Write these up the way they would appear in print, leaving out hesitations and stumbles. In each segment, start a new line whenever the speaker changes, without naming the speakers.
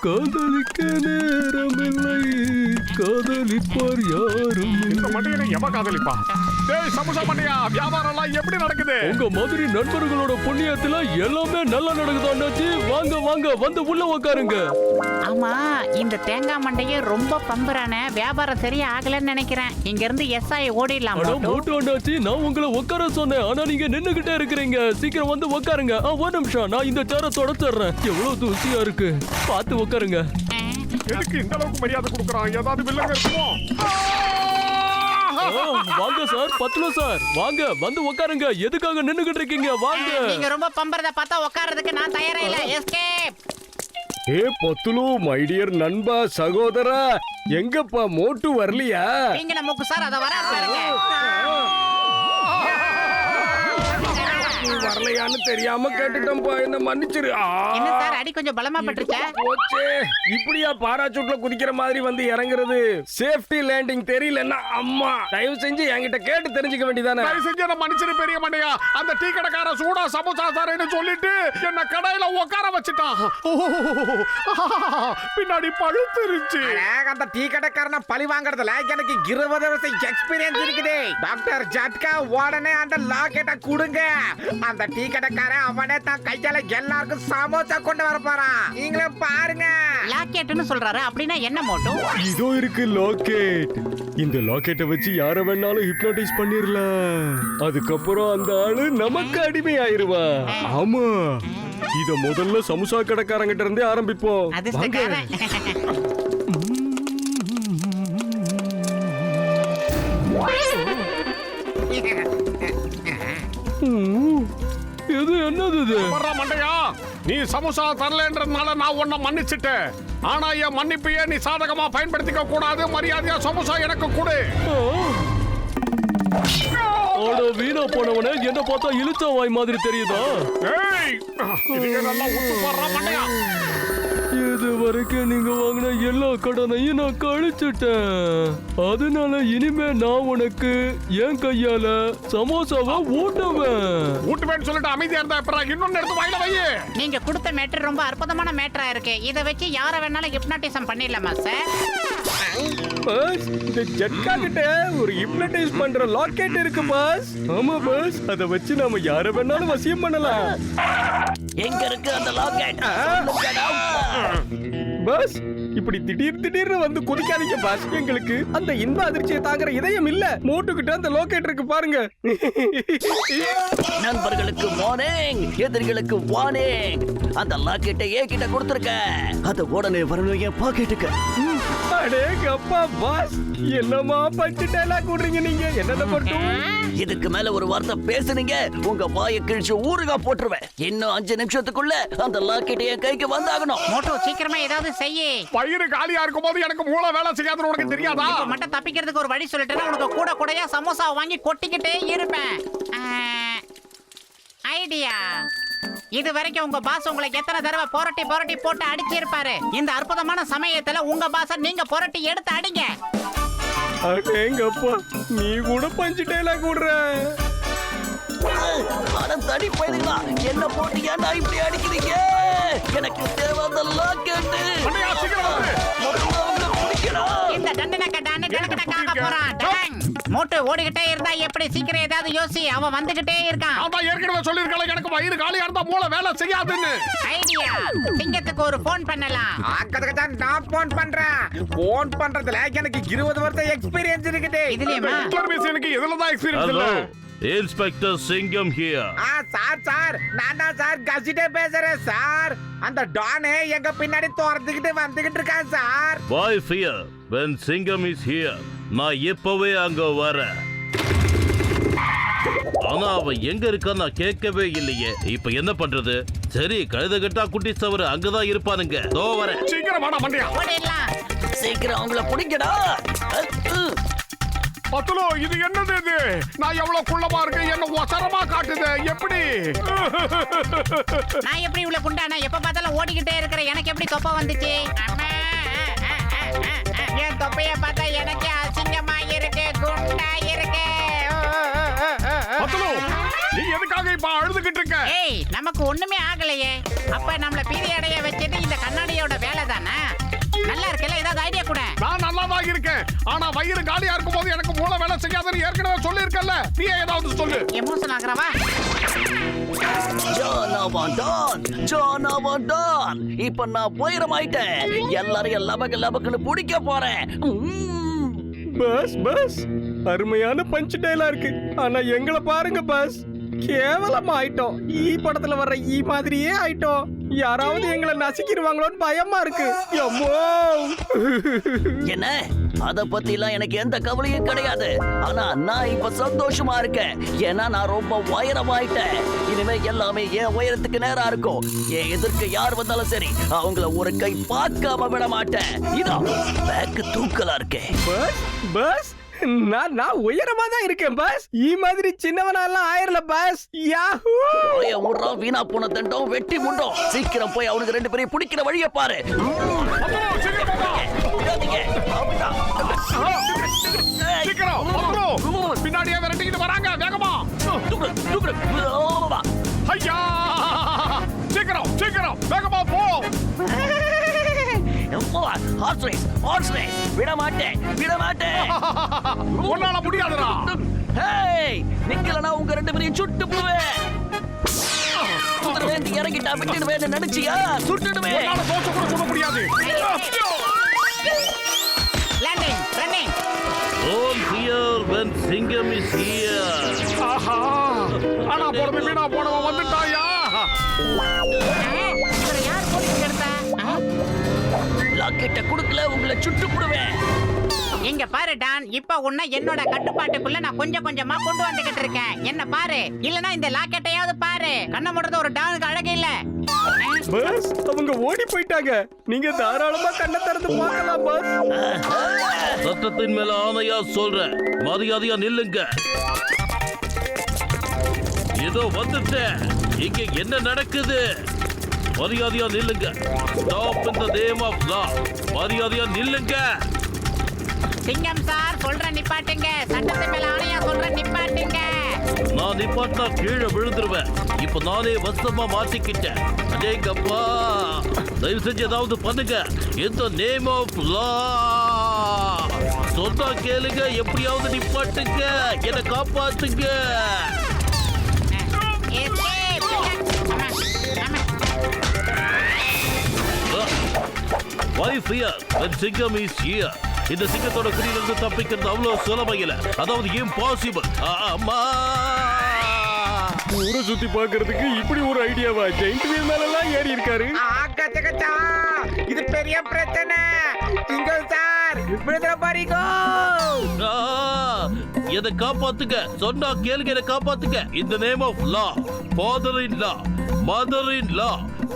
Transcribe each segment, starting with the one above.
காதலிக்க நேரமில்லை, காதலிப்பார் யாரும்
இந்த மண்டையை எவ காதலிப்பா? டேய் சமோசா மண்டையா, வியாபாரம் எல்லாம் எப்படி நடக்குது?
உங்க மாதிரி நண்பர்களோட புண்ணியத்துல எல்லாமே நல்லா நடக்குது அண்ணாச்சி. வாங்க வாங்க, வந்து உள்ள உட்காருங்க.
ஆமா, இந்த தேங்காய் மண்டையே ரொம்ப பம்புறானே, வியாபாரம் சரியா ஆகலன்னு நினைக்கிறேன். இங்க இருந்து எஸ்ஐ ஓடிடலாம்.
மோட்டு அண்ணாச்சி, நான் உங்களை உட்கார சொன்னேன், ஆனா நீங்க நின்னுகிட்டே இருக்கிறீங்க. சீக்கிரம் வந்து உட்காருங்க. ஒரு நிமிஷம், நான் இந்த சேரை தொடச்சிடுறேன். எவ்வளவு தூசியா இருக்கு, பார்த்து உட்காருங்க.
எதுக்கு இந்த அளவுக்கு மரியாதை கொடுக்கறான்? ஏதாவது வில்லங்க இருக்குமோ?
வாங்க சார், பத்லு சார், வாங்க வந்து உட்காருங்க. எதுக்காக நின்னுகிட்டு இருக்கீங்க? வாங்க.
நீங்க ரொம்ப பம்பறத பார்த்தா உட்கார்றதுக்கு நான் தயாரா இல்ல. எஸ்கேப்.
ஏ பத்துலு, மை டியர் நண்பா, சகோதரா, எங்கப்பா மோட்டு வரலையா?
நீங்க நமக்கு சார் அத வர பாருங்க.
வரலையான்னு தெரியாம கேட்டுட்டோம்பா, என்ன மன்னிச்சிரு.
என்ன சார், அடி கொஞ்சம் பலமா பட்டுச்சா?
போச்சே, இப்படியா பாராசூட்ல குதிக்கிற மாதிரி வந்து இறங்குறது? சேஃப்டி லேண்டிங் தெரியலன்னா அம்மா தயவு செஞ்சு என்கிட்ட கேட்டு தெரிஞ்சுக்க வேண்டியதானே?
தயவு செஞ்சு என்ன மன்னிச்சிரு பெரிய மண்டையா. அந்த டீ கடைக்கார சூடா சமோசா தரேன்னு சொல்லிட்டு என்ன கடையில உட்கார வச்சுட்டான். பின்னாடி பழுத்துருச்சு.
அந்த டீ கடைக்காரன பழி வாங்குறதுல எனக்கு 20 வருஷம் எக்ஸ்பீரியன்ஸ் இருக்குது. டாக்டர் ஜட்கா, உடனே அந்த லாக்கெட்டை கொடுங்க. அந்த டீ கடைக்காரன் அவனே தான் கையால எல்லாருக்கும் சமோசா கொண்டு வர போறான். நீங்களே பாருங்க.
லாக்கெட்னு சொல்றாரு, அப்படின்னா என்ன மோட்டோ?
இதோ இருக்கு லாக்கெட். இந்த லாக்கெட்டை வச்சு யார வேணாலும் ஹிப்னோடைஸ் பண்ணிரலாம். அதுக்கப்புறம் அந்த ஆளு நமக்கு அடிமை ஆயிருவா. ஆமா, இத முதல்ல சமோசா கடைக்காரங்கிட்ட இருந்தே ஆரம்பிப்போம்.
அதிர்ஷ்டக்காரன்.
இது என்னது இது?
மண்டையா, நீ சமோசா தரலன்றதுனால நான் உன்னை மன்னிச்சிட்டேன். ஆனா என் மன்னிப்பையே நீ சாதகமா பயன்படுத்திக்க கூடாது. மரியாதையா சமோசா எனக்கு கொடு.
வீணா போனவனே, என்ன பார்த்தா இழுச்ச வாய் மாதிரி தெரியுதா?
நல்லா ஊத்து போடுறா மண்டையா.
இது வரைக்கும் நீங்க வாங்கின எல்லா கடனையும் நான் கழிச்சுட்டேன். அதனால இனிமே நான் உனக்கு என் கையால சமோசாவை ஊட்டுவேன்னு
சொல்லிட்டு அமைதியா இருந்தா அப்புறம் இன்னொன்னு எடுத்து வாயில வை.
நீங்க கொடுத்த மேட்டர் ரொம்ப அற்புதமான மேட்டரா இருக்கு. இத வச்சு யார வேணாலும் ஹிப்னோட்டிசம் பண்ணிடலாமா சார்?
பாஸ், இந்த ஜட்கா கிட்ட ஒரு ஹிப்னோடைஸ் பண்ற லாக்கெட் இருக்கு பாஸ். ஆமா பாஸ், அத வச்சு நாம யார வேணாலும் வசியம் பண்ணலாம்.
எங்க இருக்கு அந்த லாக்கெட்?
பாஸ், இப்படி திடீர்னு வந்து குதிக்காதீங்க பாஸ். எங்களுக்கு அந்த இன்ப அதிர்ச்சியை தாங்குற இதயம் இல்ல. மோட்டுக்கிட்ட அந்த லாக்கெட் இருக்கு பாருங்க.
நண்பர்களுக்கு வார்னிங், எதிரிகளுக்கு வார்னிங். அந்த லாக்கெட்டை ஏகிட்ட கொடுத்துருக்க. அத உடனே வரணும் என் பாக்கெட்டுக்கு.
அடேங்கப்பா பாஸ், என்னமா பஞ்சு டயலாக் விடுறீங்க நீங்க? என்னென்ன மட்டும்
இதுக்கு மேல ஒரு வார்த்தை பேசுனீங்க, உங்க வாயை கிழிச்சு ஊறுகா போட்டுருவேன். இன்னும் 5 நிமிஷத்துக்குள்ள அந்த லாக்கெட்டை என் கைக்கு வந்தாகணும்.
மோட்டோ, சீக்கிரமா ஏதாவது செய்யி.
பயிறு காலியா இருக்கும் போது எனக்கு மூளை வேலை செய்யாதுன்னு உனக்கு தெரியாதா?
இப்ப மட்டும் தப்பிக்கிறதுக்கு ஒரு வழி சொல்லிட்டேன்னா உனக்கு கூட கூடயா சமோசா வாங்கி கொட்டிக்கிட்டே இருப்பேன். ஐடியா. இது வரைக்கும் உங்க பாஸ் உங்களை எத்தனை தடவை புரட்டி போட்டு அடிச்சிருப்பாரு. இந்த அற்புதமான சமயத்துல உங்க பாஸ நீங்க புரட்டி எடுத்து அடிங்க.
அடேங்கப்பா, நீ கூட பஞ்சு டயலாக் விடுற.
தடி பயிலுங்களா, என்ன போட்டு ஏன்டா இப்படி அடிக்கிறீங்க? எனக்கு தேவை அந்த லாக்கெட்.
இந்த தண்டனை கட்டான்னு டனக்கடக்காக போறான். டங். மோட்டு ஓடிக்கிட்டே இருந்தா எப்படி? சீக்கிரம் ஏதாவது யோசி, அவன் வந்துகிட்டே இருக்கான்.
அதான் ஏற்கனவே சொல்லிருக்கல, எனக்கு வயிறு காலியா இருந்தா மூளை வேலை செய்யாதுன்னு.
ஐடியா. சிங்கத்துக்கு ஒரு போன் பண்ணலாம்.
அதுக்கு தான் நான் போன் பண்றேன். போன் பண்றதுல எனக்கு 20 வருஷம் எக்ஸ்பீரியன்ஸ் இருக்குது.
இதுலயுமா?
எனக்கு இதுல தான் எக்ஸ்பீரியன்ஸ் இல்ல.
இன்ஸ்பெக்டர் சிங்கம் ஹியர்.
சார், நான் தான் சார் கசிட்டே பேசுறேன் சார். அந்த டானே எங்க பின்னாடி தோறதுக்கிட்டு வந்துகிட்டு இருக்கான் sir.
Why fear when Singam is here? நான் இப்பவே அங்க வரேன். ஆனா அவன் எங்க இருக்கான்னு நான் கேட்கவே இல்லையே. இப்ப என்ன பண்றது? சரி, கழுத கட்டா குட்டி சவரு அங்கதான் இருப்பானுங்க. தோ வரேன்.
சீக்கிரம் வாடா மண்டியா.
ஓடிடலாம்.
சீக்கிரம் அவங்கள பிடிக்கடா.
பத்துலோ, இது என்னது இது? நான் எவ்வளவு குள்ளமா இருக்கேன், என்ன ஒசரமா காட்டுது. எப்படி?
நான் எப்படி இவ்வளவு குண்டானா? எப்ப பார்த்தாலும் ஓடிக்கிட்டே இருக்கிற எனக்கு எப்படி தொப்பை வந்துச்சு? என் தொப்பைய பார்த்தா எனக்கு அசிங்கமா இருக்கு, குண்டா இருக்கு.
பத்துலோ, நீ எதுக்காக இப்ப அழுதுகிட்டு இருக்க?
ஏய் நமக்கு ஒண்ணுமே ஆகலையே. அப்ப நம்மள பீதி அடைய வச்சது இந்த கண்ணாடியோட வேலை தானே? நல்லா இருக்குல்ல, ஏதாவது ஐடியா கூட.
நான் நல்லாதான் இருக்கேன். ஆனா வயிறு காலியா இருக்கும்போது எனக்கு மூளை வேலை செய்யாதுன்னு ஏற்கனவே சொல்லியிருக்கல. நீ ஏதாவது சொல்லு.
எமோஷன் ஆகுறவா?
ஜானவன் இப்ப நான் உயரமாயிட்டேன். எல்லாரையும் லபக்குன்னு பிடிக்க போறேன்.
பஸ் அருமையான பஞ்ச் டயலா இருக்கு. ஆனா எங்களை பாருங்க பஸ், கேவலமா ஆயிட்டோம். படத்துல வர்ற மாதிரியே ஆயிட்டோம். யாராவது எங்களை நசுக்கிடுவாங்களோன்னு பயமா இருக்கு. அம்மோ!
என்ன அத பத்தி எல்லாம் எனக்கு எந்த கவலையும் கிடையாது. ஆனா நான் இப்ப சந்தோஷமா இருக்கேன். ஏன்னா நான் ரொம்ப உயரமாயிட்டேன். இனிமே எல்லாமே என் உயரத்துக்கு நேரா இருக்கும். என் எதிர்க்க யார் வந்தாலும் சரி, அவங்கள ஒரு கை பார்க்காம விட மாட்டேன். இதோ பேக்கு தூக்கலா இருக்கேன்.
பஸ் நான் உயரமா தான் இருக்கேன் பஸ். மாதிரி சின்னவனாலாம் ஆயிரல பஸ். யாஹூ!
வீணா போன தண்டம் வெட்டி முண்டோம். சீக்கிரம் போய் அவனுக்கு ரெண்டு பேரையும் பிடிக்கிற வழியை பாரு. விடாதீங்க. அப்படிதான்.
சீக்கிரம் வந்துரும். பின்னாடியே விரட்டிக்கிட்டு வராங்க. வேகமா ஐயா! சீக்கிரம் வேகமா போ.
Hours race. விட மாட்டேன்.
உன்னால முடியாதுடா.
ஹேய், நிக்கலனா உங்க ரெண்டு பேரையும் சுட்டு போடுவேன். குதிரை இறங்கிட்டா விட்டுடுவேன்னு நினைச்சியா? சுட்டுடுவேன்.
உன்னால தோச்சு கூட சுட முடியாது.
Landing running.
All here when Singham is here.
ஆஹா! ஆனா பொறுமை வீணா போனவன் வந்துட்டாயா?
இவரை யார் போலீஸ் எடுத்தா?
லாக்கெட்ட குடுக்கல உங்களை சுட்டு போடுவேன்.
இங்க பாரு டான், இப்ப உன்னை என்னோட கட்டுப்பாட்டுக்குள்ள நான் கொஞ்சம் கொஞ்சமா கொண்டு வந்துகிட்டு இருக்கேன். என்ன பாரு, இல்லனா இந்த லாக்கெட்டையாவது பாரு. கண்ண மூடுறது ஒரு டானுக்கு அழகு இல்ல.
பஸ் அவங்க ஓடி போயிட்டாங்க. நீங்க தாராளமா கண்ணை திறந்து பார்க்கலாம் பஸ்.
சட்டத்தின் மேல ஆணையா சொல்றேன், மரியாதையா நில்லுங்க. ஏதோ வந்துட்டேன். இங்க என்ன நடக்குது? மரியாதையா நில்லுங்க. Stop in the name of law. மரியாதையா நில்லுங்க.
சிங்கம் சார் சொல்ற நிப்பாட்டுங்க. சட்டத்தை மேல ஆணையா சொல்ற நிப்பாட்டுங்க.
நான் நிப்பாட்டினா கீழே விழுந்துருவேன். இப்ப நானே வசமா மாட்டிக்கிட்டேன். அடேங்கப்பா, தயவு செஞ்சு ஏதாவது பண்ணுங்க. இந்த நேம் ஆஃப் லா சொன்னா கேளுங்க. எப்படியாவது நிப்பாட்டுங்க. என்னை காப்பாத்துங்க. Why fear when Singham is here? இந்த சிங்கத்தோட குறியிலிருந்து தப்பிக்கிறது அவ்வளவு சுலபம் இல்ல. அதாவது இம்பாசிபிள். அம்மா,
ஊரை சுத்தி பார்க்கிறதுக்கு இப்படி ஒரு ஐடியாவா? ஜெயிண்ட் வீல் மேல எல்லாம் ஏறி இருக்காரு.
கச்சா, இது பெரிய பிரச்சனை. சிங்கம் சார் விடுதலை பாருங்க.
என்னை காப்பாத்துங்க. சொன்னா கேளுங்க, என்னை காப்பாத்துங்க. இந்த name of law, father in law, mother in law,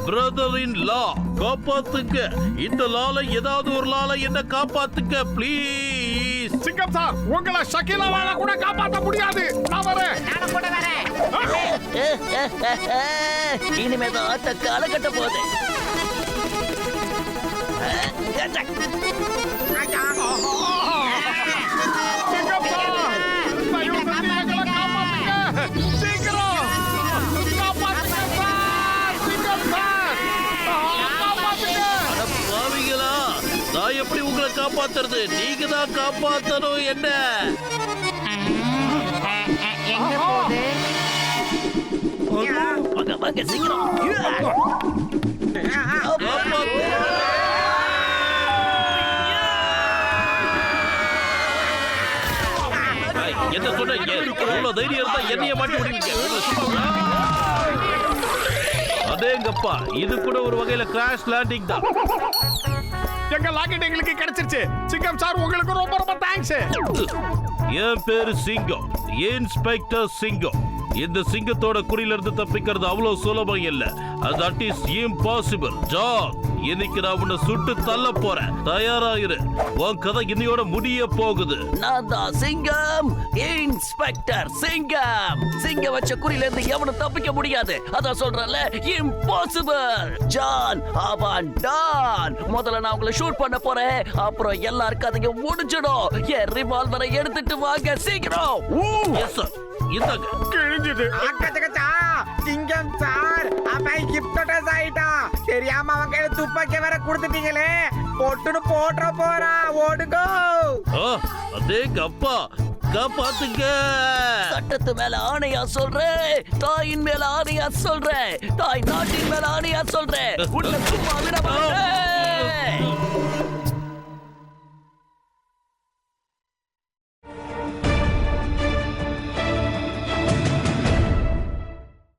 brother in law, காப்பாத்துங்க. இந்த லால ஏதாவது ஒரு லால என்ன காப்பாத்துங்க ப்ளீஸ்.
சிங்கம் சார், உங்களை ஷக்கீலாவால கூட காப்பாற்ற முடியாது. நான் வரேன்.
நானும் கூட வரேன்.
இனிமேதான் ஆட்ட கால கட்ட போகுது.
சிங்கம் சார், தயவு செஞ்சு எங்களை காப்பாத்துங்க. சீக்கிரம் காப்பாத்துங்க சார். சிங்கம் சார், காப்பாத்துங்க.
அட பாவிகளா, நான் எப்படி உங்களை காப்பாத்துறது? நீங்க தான் காப்பாத்தணும். என்ன
எங்க போகுது?
வாங்க சீக்கிரம்.
என்ன சொன்னீங்க? இவ்வளவு தைரியம் இருந்தா என்னைய மாட்டி விடுவீங்க. அதேங்கப்பா, இது கூட ஒரு வகையில கிராஷ் லேண்டிங் தான்.
எங்க லாக்கெட் எங்களுக்கு கிடைச்சிருச்சு. சிங்கம் சார், உங்களுக்கு ரொம்ப ரொம்ப தேங்க்ஸ்.
என் பேரு சிங்கம், இன்ஸ்பெக்டர் சிங்கம். இந்த சிங்கத்தோட குறியில இருந்து தப்பிக்கிறது அவ்வளவு சுலபம் இல்ல. That is impossible. ஜான், இன்னைக்கு நான் உன்னை சுட்டு தள்ள போறேன். தயாராயிரு. உன் கதை இன்னையோட முடிய போகுது.
நான் தான் சிங்கம், இன்ஸ்பெக்டர் சிங்கம். சிங்கம் வச்ச குறியில இருந்து எவனும் தப்பிக்க முடியாது. அதான் சொல்றேன்ல, இம்பாசிபிள். ஜான், அவன் டான். முதல்ல நான் உங்களை ஷூட் பண்ண போறேன். அப்புறம் எல்லாருக்கும் அதுங்க முடிஞ்சிடும். என் ரிவால்வரை எடுத்துட்டு வாங்க சீக்கிரம்.
எஸ் சார், இந்தாங்க.
கிழிஞ்சது.
கச்சா, துப்பாக்கிய வேற கொடுத்துட்டீங்களே, பொட்டுன்னு போட்டுற போறா, ஓடுங்கோ.
அதே கப்பா காப்பாத்துங்க.
சட்டத்து மேல ஆணையா சொல்றேன், தாயின் மேல ஆணையா சொல்றேன், தாய் நாட்டின் மேல ஆணையா சொல்றேன், உன்னை சும்மா விட மாட்டேன்.